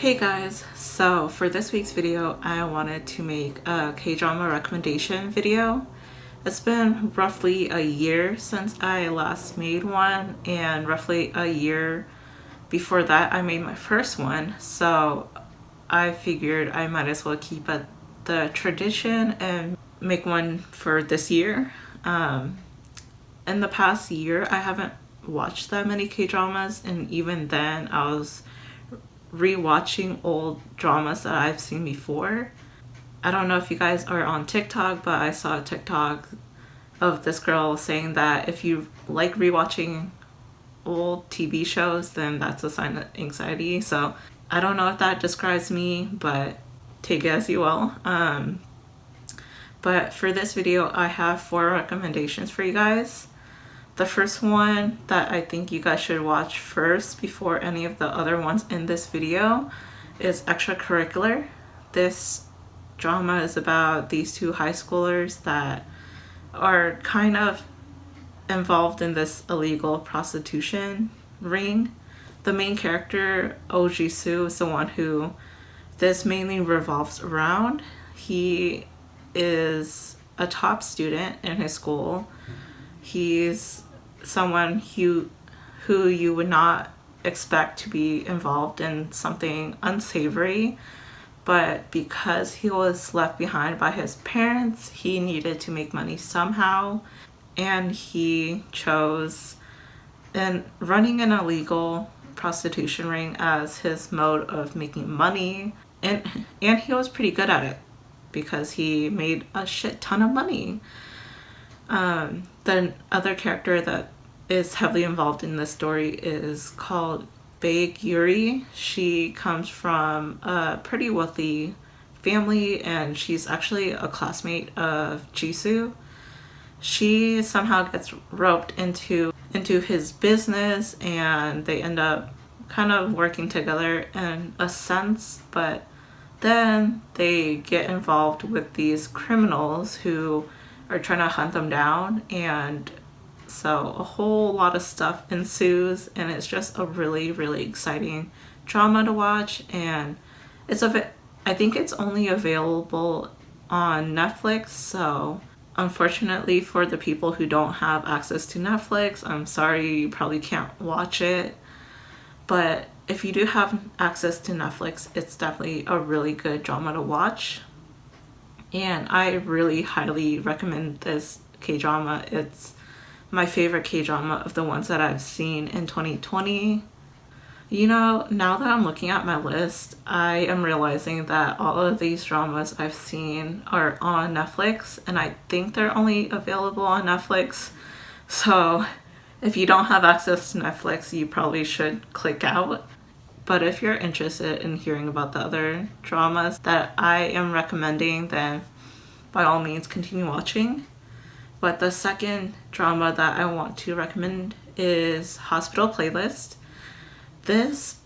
Hey guys, so for this week's video I wanted to make a K-drama recommendation video. It's been roughly a year since I last made one, and roughly a year before that I made my first one, so I figured I might as well keep the tradition and make one for this year. In the past year I haven't watched that many K-dramas, and even then I was rewatching old dramas that I've seen before. I don't know if you guys are on TikTok, but I saw a TikTok of this girl saying that if you like rewatching old TV shows, then that's a sign of anxiety. So I don't know if that describes me, but take it as you will. But for this video I have 4 recommendations for you guys. The first one that I think you guys should watch first before any of the other ones in this video is Extracurricular. This drama is about these 2 high schoolers that are kind of involved in this illegal prostitution ring. The main character, Oh Ji-soo, is the one who this mainly revolves around. He is a top student in his school. He's someone who you would not expect to be involved in something unsavory, but because he was left behind by his parents, he needed to make money somehow, and he chose running an illegal prostitution ring as his mode of making money, and he was pretty good at it because he made a shit ton of money. The other character that is heavily involved in this story is called Baek Yuri. She comes from a pretty wealthy family, and she's actually a classmate of Jisoo. She somehow gets roped into his business, and they end up kind of working together in a sense, but then they get involved with these criminals who are trying to hunt them down, and so a whole lot of stuff ensues, and it's just a really exciting drama to watch. And I think it's only available on Netflix, so unfortunately for the people who don't have access to Netflix, I'm sorry, you probably can't watch it. But if you do have access to Netflix, it's definitely a really good drama to watch. And I really highly recommend this K-drama. It's my favorite K-drama of the ones that I've seen in 2020. You know, now that I'm looking at my list, I am realizing that all of these dramas I've seen are on Netflix, and I think they're only available on Netflix. So if you don't have access to Netflix, you probably should click out. But if you're interested in hearing about the other dramas that I am recommending, then by all means continue watching. But the second drama that I want to recommend is Hospital Playlist. This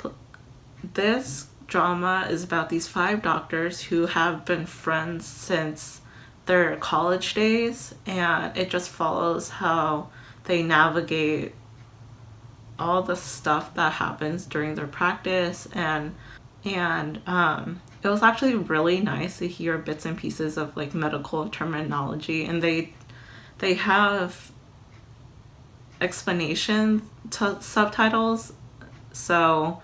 drama is about these 5 doctors who have been friends since their college days, and it just follows how they navigate all the stuff that happens during their practice. And it was actually really nice to hear bits and pieces of like medical terminology, and they have explanation subtitles, so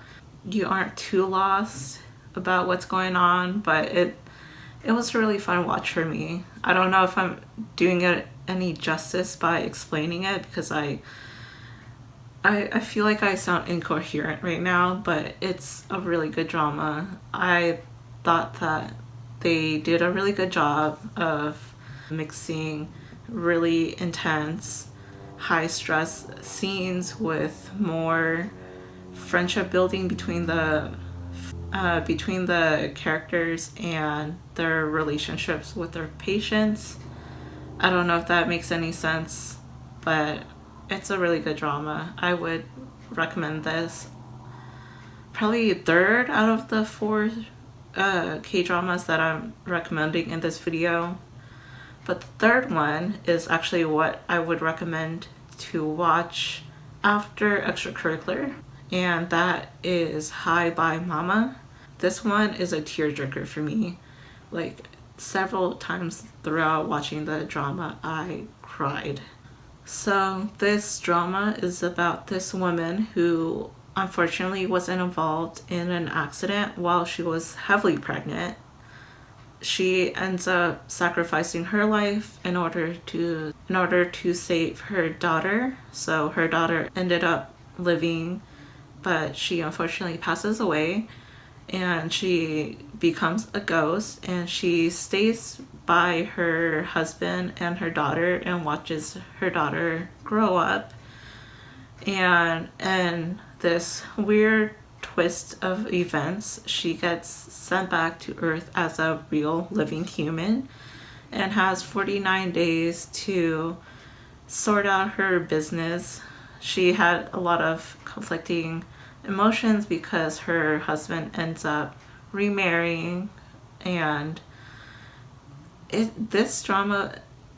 you aren't too lost about what's going on. But it was a really fun watch for me. I don't know if I'm doing it any justice by explaining it, because I feel like I sound incoherent right now, but it's a really good drama. I thought that they did a really good job of mixing really intense, high stress scenes with more friendship building between the characters and their relationships with their patients. I don't know if that makes any sense, but it's a really good drama. I would recommend this. Probably 3rd out of the 4 K-dramas that I'm recommending in this video. But the 3rd one is actually what I would recommend to watch after Extracurricular, and that is Hi Bye Mama. this one is a tearjerker for me. Like, several times throughout watching the drama, I cried. So this drama is about this woman who unfortunately wasn't involved in an accident while she was heavily pregnant. She ends up sacrificing her life in order to save her daughter. So her daughter ended up living, but she unfortunately passes away, and she becomes a ghost, and she stays by her husband and her daughter and watches her daughter grow up. And this weird twist of events, she gets sent back to Earth as a real living human and has 49 days to sort out her business. She had a lot of conflicting emotions because her husband ends up remarrying, and this drama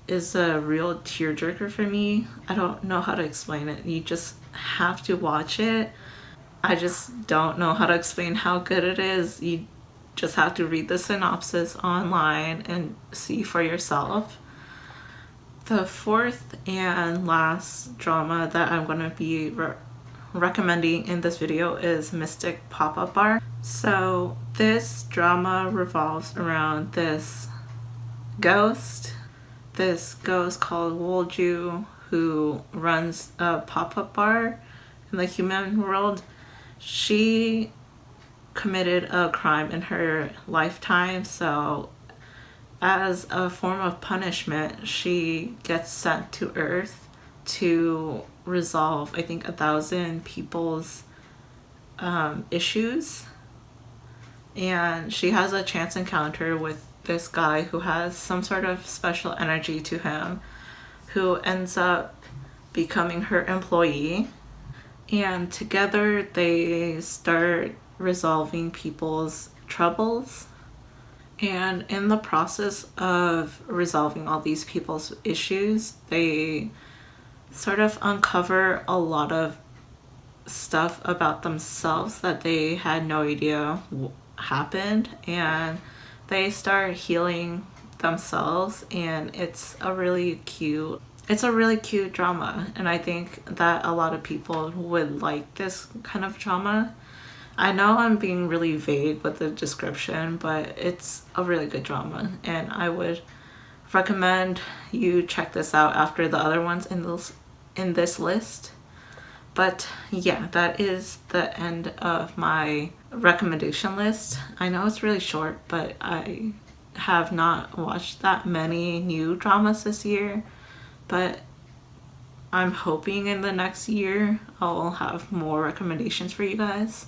is a real tearjerker for me. I don't know how to explain it. You just have to watch it. I just don't know how to explain how good it is. You just have to read the synopsis online and see for yourself. The fourth and last drama that I'm going to be recommending in this video is Mystic Pop-Up Bar. So this drama revolves around this ghost called Wolju, who runs a pop-up bar in the human world. She committed a crime in her lifetime, so as a form of punishment, she gets sent to Earth to resolve, I think, 1,000 people's issues. And she has a chance encounter with this guy who has some sort of special energy to him, who ends up becoming her employee. And together they start resolving people's troubles. And in the process of resolving all these people's issues, they sort of uncover a lot of stuff about themselves that they had no idea happened, and they start healing themselves, and it's a really cute drama, and I think that a lot of people would like this kind of drama. I know I'm being really vague with the description, but it's a really good drama, and I would recommend you check this out after the other ones in this list. But yeah, that is the end of my recommendation list. I know it's really short, but I have not watched that many new dramas this year, but I'm hoping in the next year I'll have more recommendations for you guys.